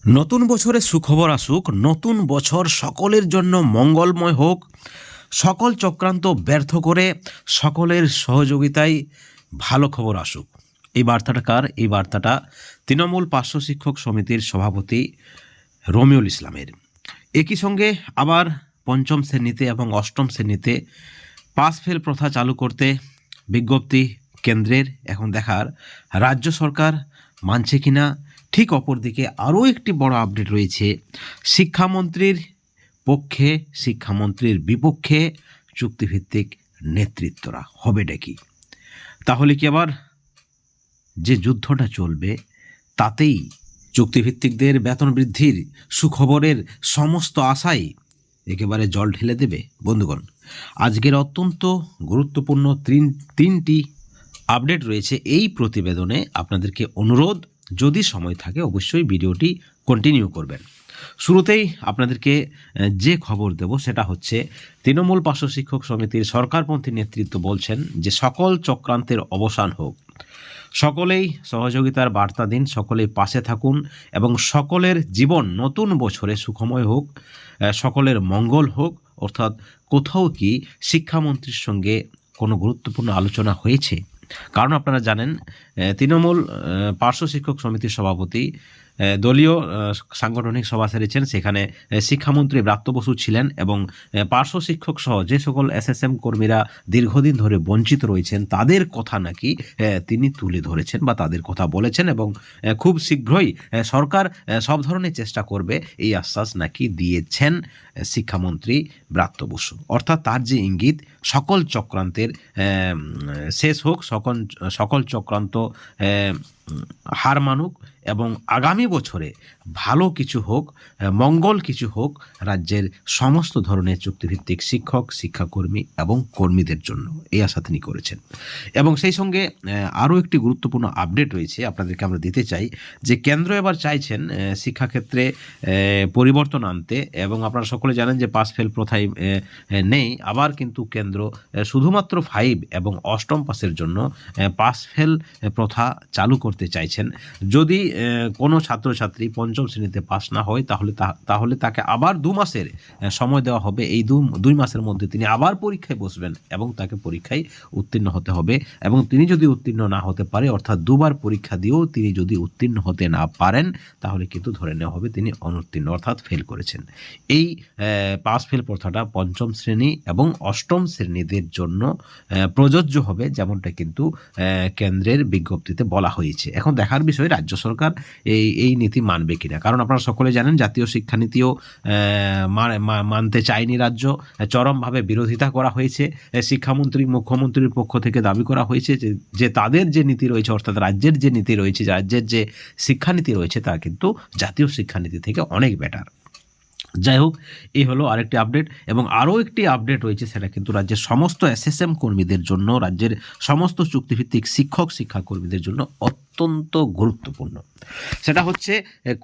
নতুন বছরে সুখবর আসুক, নতুন বছর সকলের জন্য মঙ্গলময় হোক, সকল চক্রান্ত ব্যর্থ করে সকলের সহযোগিতায় ভালো খবর আসুক। এই বার্তাটা কার? এই বার্তাটা তৃণমূল পার্শ্ব শিক্ষক সমিতির সভাপতি রমিউল ইসলামের। একই সঙ্গে আবার পঞ্চম শ্রেণীতে এবং অষ্টম শ্রেণীতে পাস ফেল প্রথা চালু করতে বিজ্ঞপ্তি কেন্দ্রের। এখন দেখার রাজ্য সরকার মানছে কিনা। ঠিক অপরদিকে আরও একটি বড় আপডেট রয়েছে, শিক্ষামন্ত্রীর পক্ষে শিক্ষামন্ত্রীর বিপক্ষে চুক্তিভিত্তিক নেতৃত্বরা হবে কি? তাহলে কি আবার যে যুদ্ধটা চলবে তাতেই চুক্তিভিত্তিকদের বেতন বৃদ্ধির সুখবরের সমস্ত আশাই একেবারে জল ঢেলে দেবে? বন্ধুগণ, আজকের অত্যন্ত গুরুত্বপূর্ণ তিনটি আপডেট রয়েছে এই প্রতিবেদনে। আপনাদেরকে অনুরোধ, যদি সময় থাকে অবশ্যই ভিডিওটি কন্টিনিউ করবেন। শুরুতেই আপনাদেরকে যে খবর দেব সেটা হচ্ছে, তৃণমূল পার্শ্ব শিক্ষক সমিতির সরকারপন্থী নেতৃত্ব বলছেন যে সকল চক্রান্তের অবসান হোক, সকলেই সহযোগিতার বার্তা দিন, সকলেই পাশে থাকুন এবং সকলের জীবন নতুন বছরে সুখময় হোক, সকলের মঙ্গল হোক। অর্থাৎ কোথাও কি শিক্ষামন্ত্রীর সঙ্গে কোনো গুরুত্বপূর্ণ আলোচনা হয়েছে? কারণ আপনারা জানেন, তৃণমূল পার্শ্ব শিক্ষক সমিতির সভাপতি দলীয় সাংগঠনিক সভা সেরেছেন, সেখানে শিক্ষামন্ত্রী ব্রাত্য বসু ছিলেন এবং পার্শ্ব শিক্ষক সহ যে সকল এসএসএম কর্মীরা দীর্ঘদিন ধরে বঞ্চিত রয়েছেন তাদের কথা নাকি তিনি তুলে ধরেছেন বা তাদের কথা বলেছেন এবং খুব শীঘ্রই সরকার সব ধরনের চেষ্টা করবে, এই আশ্বাস নাকি দিয়েছেন শিক্ষামন্ত্রী ব্রাত্য বসু। অর্থাৎ তার যে ইঙ্গিত, সকল চক্রান্তের শেষ হোক, সকল চক্রান্ত হার মানুক এবং আগামী বছরে ভালো কিছু হোক, মঙ্গল কিছু হোক রাজ্যের সমস্ত ধরনের চুক্তিভিত্তিক শিক্ষক, শিক্ষাকর্মী এবং কর্মীদের জন্য, এই আশা তিনি করেছেন। এবং সেই সঙ্গে আরও একটি গুরুত্বপূর্ণ আপডেট রয়েছে আপনাদেরকে আমরা দিতে চাই, যে কেন্দ্র এবার চাইছেন শিক্ষাক্ষেত্রে পরিবর্তন আনতে। এবং আপনারা সকলে জানেন যে পাস ফেল প্রথায় নেই, আবার কিন্তু কেন্দ্র শুধুমাত্র 5 এবং অষ্টম পাসের জন্য পাস ফেল প্রথা চালু করতে চাইছেন। যদি কোনো ছাত্রছাত্রী পঞ্চম শ্রেণীতে পাস না হয় তাহলে তাকে আবার 2 মাসের সময় দেওয়া হবে। এই 2 মাসের মধ্যে তিনি আবার পরীক্ষায় বসবেন এবং তাকে পরীক্ষায় উত্তীর্ণ হতে হবে। এবং তিনি যদি উত্তীর্ণ না হতে পারে, অর্থাৎ 2 বার পরীক্ষা দিয়েও তিনি যদি উত্তীর্ণ হতে না পারেন, তাহলে কিন্তু ধরে নেওয়া হবে তিনি অনুত্তীর্ণ, অর্থাৎ ফেল করেছেন। এই পাস ফেল প্রথাটা পঞ্চম শ্রেণী এবং অষ্টম শ্রেণীদের জন্য প্রযোজ্য হবে, যেমনটা কিন্তু কেন্দ্রের বিজ্ঞপ্তিতে বলা হয়েছে। এখন দেখার বিষয় রাজ্য সরকার এই নীতি মানবে কিনা। কারণ আপনারা সকলে জানেন জাতীয় শিক্ষানীতিও মানতে চায়নি রাজ্য, চরমভাবে বিরোধিতা করা হয়েছে। শিক্ষামন্ত্রী, মুখ্যমন্ত্রীর পক্ষ থেকে দাবি করা হয়েছে যে তাদের যে নীতি রয়েছে, অর্থাৎ রাজ্যের যে নীতি রয়েছে, রাজ্যের যে শিক্ষানীতি রয়েছে তা কিন্তু জাতীয় শিক্ষানীতি থেকে অনেক বেটার। যাই হোক, এই হলো আরেকটি আপডেট। এবং আরও একটি আপডেট রয়েছে, সেটা কিন্তু রাজ্যের সমস্ত এসএসএম কর্মীদের জন্য, রাজ্যের সমস্ত চুক্তিভিত্তিক শিক্ষক, শিক্ষাকর্মীদের জন্য অত্যন্ত গুরুত্বপূর্ণ। সেটা হচ্ছে,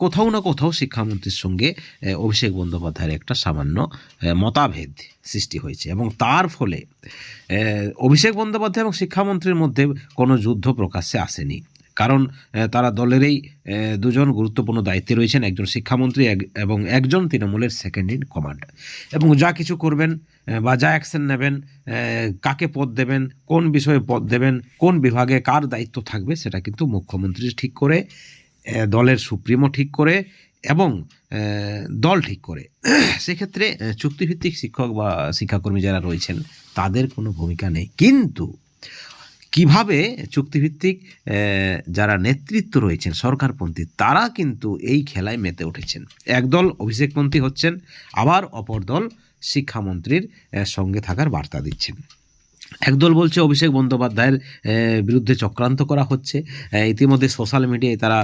কোথাও না কোথাও শিক্ষামন্ত্রীর সঙ্গে অভিষেক বন্দ্যোপাধ্যায়ের একটা সামান্য মতভেদ সৃষ্টি হয়েছে এবং তার ফলে অভিষেক বন্দ্যোপাধ্যায় এবং শিক্ষামন্ত্রীর মধ্যে কোনো যুদ্ধ প্রকাশ্যে আসেনি। কারণ তারা দলেরই দুজন গুরুত্বপূর্ণ দায়িত্বে রয়েছেন, একজন শিক্ষামন্ত্রী এবং একজন তৃণমূলের সেকেন্ড ইন কমান্ড। এবং যা কিছু করবেন বা যা অ্যাকশন নেবেন, কাকে পদ দেবেন, কোন বিষয়ে পদ দেবেন, কোন বিভাগে কার দায়িত্ব থাকবে, সেটা কিন্তু মুখ্যমন্ত্রী ঠিক করে, দলের সুপ্রিমো ঠিক করে এবং দল ঠিক করে। সেক্ষেত্রে চুক্তিভিত্তিক শিক্ষক বা শিক্ষাকর্মী যারা রয়েছেন তাদের কোনো ভূমিকা নেই। কিন্তু কিভাবে চুক্তিভিত্তিক যারা নেতৃত্ব রয়েছেন সরকারপন্থী, তারা কিন্তু এই খেলায় মেতে উঠেছেন। একদল অভিষেকপন্থী হচ্ছেন, আবার অপর দল শিক্ষামন্ত্রীর সঙ্গে থাকার বার্তা দিচ্ছেন। একদল বলছে অভিষেক বন্দ্যোপাধ্যায়ের বিরুদ্ধে চক্রান্ত করা হচ্ছে। ইতিমধ্যে সোশ্যাল মিডিয়ায় তারা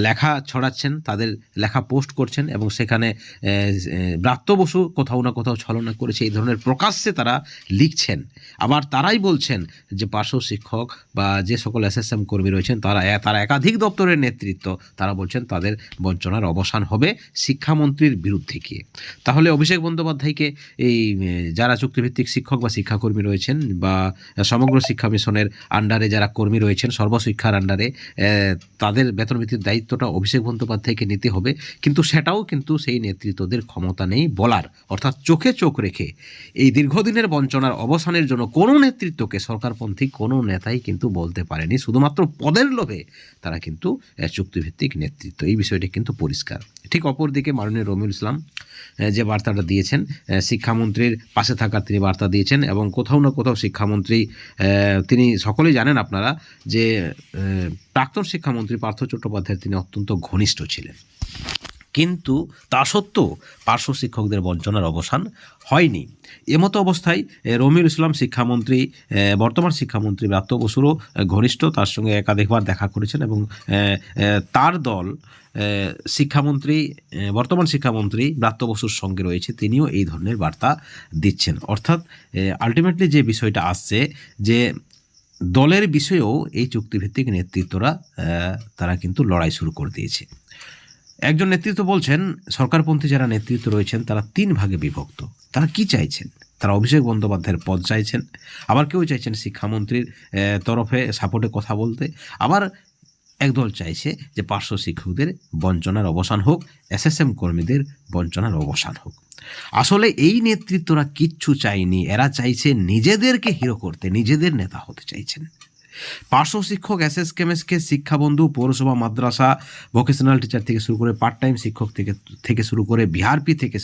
লেখা ছড়াচ্ছেন, তাদের লেখা পোস্ট করছেন এবং সেখানে ব্রাত্য বসু কোথাও না কোথাও ছলনা করেছে, এই ধরনের প্রকাশ্যে তারা লিখছেন। আবার তারাই বলছেন যে পার্শ্ব শিক্ষক বা যে সকল এসএসএম কর্মী রয়েছেন তারা একাধিক দপ্তরের নেতৃত্ব, তারা বলছেন তাদের বঞ্চনার অবসান হবে শিক্ষামন্ত্রীর বিরুদ্ধে গিয়ে। তাহলে অভিষেক বন্দ্যোপাধ্যায়কে এই যারা চুক্তিভিত্তিক শিক্ষক বা শিক্ষাকর্মী কর্মী রয়েছেন বা সমগ্র শিক্ষা মিশনের আন্ডারে যারা কর্মী রয়েছেন, সর্বশিক্ষার আন্ডারে, তাদের বেতন বৃদ্ধির দায়িত্বটা অভিষেক বন্দ্যোপাধ্যায়কে নিতে হবে, কিন্তু সেটাও কিন্তু সেই নেতৃত্বদের ক্ষমতা নেই বলার। অর্থাৎ চোখে চোখ রেখে এই দীর্ঘদিনের বঞ্চনার অবসানের জন্য কোনো নেতৃত্বকে সরকারপন্থী কোনো নেতাই কিন্তু বলতে পারেনি। শুধুমাত্র পদের লোভে তারা কিন্তু চুক্তিভিত্তিক নেতৃত্ব, এই বিষয়টি কিন্তু পরিষ্কার। ঠিক অপরদিকে মাননীয় রমিউল ইসলাম যে বার্তাটা দিয়েছেন, শিক্ষামন্ত্রীর পাশে থাকার তিনি বার্তা দিয়েছেন, এবং কোথাও না কোথাও শিক্ষামন্ত্রী, তিনি সকলেই জানেন আপনারা যে প্রাক্তন শিক্ষামন্ত্রী পার্থ চট্টোপাধ্যায়ের তিনি অত্যন্ত ঘনিষ্ঠ ছিলেন, কিন্তু তা সত্ত্বেও পার্শ্ব শিক্ষকদের বঞ্চনার অবসান হয়নি। এমতো অবস্থায় রমিউল ইসলাম শিক্ষামন্ত্রী, বর্তমান শিক্ষামন্ত্রী ব্রাত্য বসুরও ঘনিষ্ঠ, তার সঙ্গে একাধিকবার দেখা করেছেন, এবং তার দল শিক্ষামন্ত্রী, বর্তমান শিক্ষামন্ত্রী ব্রাত্য বসুর সঙ্গে রয়েছে, তিনিও এই ধরনের বার্তা দিচ্ছেন। অর্থাৎ আলটিমেটলি যে বিষয়টা আসছে যে দলের বিষয়েও এই চুক্তিভিত্তিক নেতৃত্বরা তারা কিন্তু লড়াই শুরু করে দিয়েছে। একজন নেতৃত্ব বলছেন সরকারপন্থী যারা নেতৃত্ব রয়েছেন তারা 3 ভাগে বিভক্ত। তারা কি চাইছেন? তারা অভিষেক বন্দ্যোপাধ্যায়ের পদ চাইছেন, আবার কেউ চাইছেন শিক্ষামন্ত্রীর তরফে সাপোর্টে কথা বলতে, আবার একদল চাইছে যে পার্শ্ব শিক্ষকদের বঞ্চনার অবসান হোক, এসএসএম কর্মীদের বঞ্চনার অবসান হোক। আসলে এই নেতৃত্বরা কিচ্ছু চায়নি, এরা চাইছে নিজেদেরকে হিরো করতে, নিজেদের নেতা হতে চাইছেন। পার্শ্ব শিক্ষক, এসএসকেএমএসকে, শিক্ষাবন্ধু, পৌরসভা, মাদ্রাসা, ভোকেশনাল টিচার থেকে শুরু করে পার্ট টাইম শিক্ষক থেকে শুরু করে বিআরপি থেকে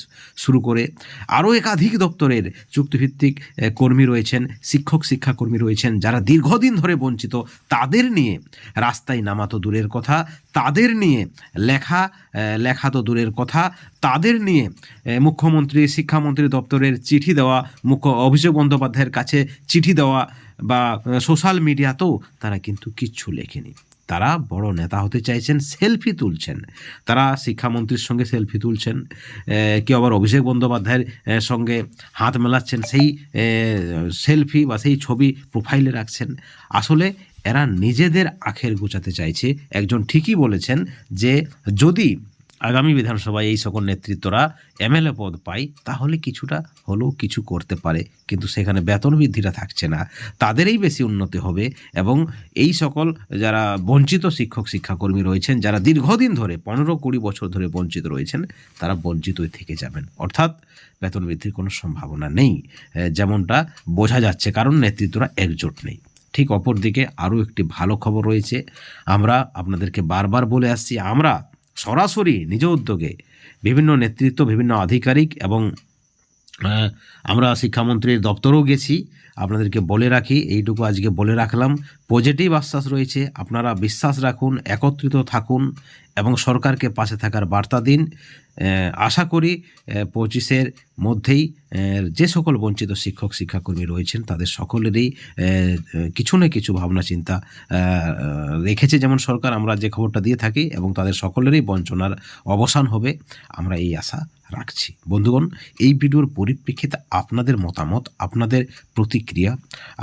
শুরু করে আরও একাধিক দপ্তরের চুক্তিভিত্তিক কর্মী রয়েছেন, শিক্ষাকর্মী রয়েছেন, যারা দীর্ঘদিন ধরে বঞ্চিত, তাদের নিয়ে রাস্তায় নামা তো দূরের কথা, তাদের নিয়ে লেখা তো দূরের কথা, তাদের নিয়ে মুখ্যমন্ত্রী, শিক্ষামন্ত্রী দপ্তরের চিঠি দেওয়া, অভিষেক বন্দ্যোপাধ্যায়ের কাছে চিঠি দেওয়া বা সোশ্যাল মিডিয়াতেও তারা কিন্তু কিচ্ছু লেখেনি। তারা বড় নেতা হতে চাইছেন, সেলফি তুলছেন, তারা শিক্ষামন্ত্রীর সঙ্গে সেলফি তুলছেন, কেউ আবার অভিষেক বন্দ্যোপাধ্যায়ের সঙ্গে হাত মেলাচ্ছেন, সেই সেলফি বা সেই ছবি প্রোফাইলে রাখছেন। আসলে এরা নিজেদের আখের গোছাতে চাইছে। একজন ঠিকই বলেছেন যে যদি আগামী বিধানসভায় এই সকল নেতৃত্বরা এমএলএ পদ পায় তাহলে কিছুটা হলেও কিছু করতে পারে, কিন্তু সেখানে বেতন বৃদ্ধিটা থাকছে না, তাদেরই বেশি উন্নতি হবে, এবং এই সকল যারা বঞ্চিত শিক্ষাকর্মী রয়েছেন, যারা দীর্ঘদিন ধরে 15-20 বছর ধরে বঞ্চিত রয়েছেন, তারা বঞ্চিতই থেকে যাবেন। অর্থাৎ বেতন বৃদ্ধির কোনো সম্ভাবনা নেই যেমনটা বোঝা যাচ্ছে, কারণ নেতৃত্বরা একজোট নেই। ঠিক অপরদিকে আরও একটি ভালো খবর রয়েছে, আমরা আপনাদেরকে বারবার বলে আসছি, আমরা সরাসরি নিজ উদ্যোগে বিভিন্ন নেতৃত্ব, বিভিন্ন আধিকারিক, এবং আমরা শিক্ষামন্ত্রীর দপ্তরেও গেছি। আপনাদেরকে বলে রাখি, এইটুকু আজকে বলে রাখলাম, পজিটিভ আশ্বাস রয়েছে, আপনারা বিশ্বাস রাখুন, একত্রিত থাকুন এবং সরকারকে পাশে থাকার বার্তা দিন। আশা করি 25-এর মধ্যেই যে সকল বঞ্চিত শিক্ষাকর্মী রয়েছেন তাদের সকলেরই কিছু না কিছু ভাবনা চিন্তা রেখেছে যেমন সরকার, আমরা যে খবরটা দিয়ে থাকি, এবং তাদের সকলেরই বঞ্চনার অবসান হবে, আমরা এই আশা রাখছি। বন্ধুগণ, এই ভিডিওর পরিপ্রেক্ষিতে আপনাদের মতামত, আপনাদের প্রতিক্রিয়া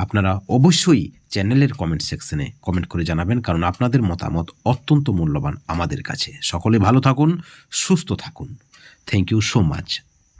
আপনারা অবশ্যই চ্যানেলের কমেন্ট সেকশনে কমেন্ট করে জানাবেন, কারণ আপনাদের মতামত অত্যন্ত মূল্যবান আমাদের কাছে। সকলে ভালো থাকুন, সুস্থ থাকুন। Thank you so much.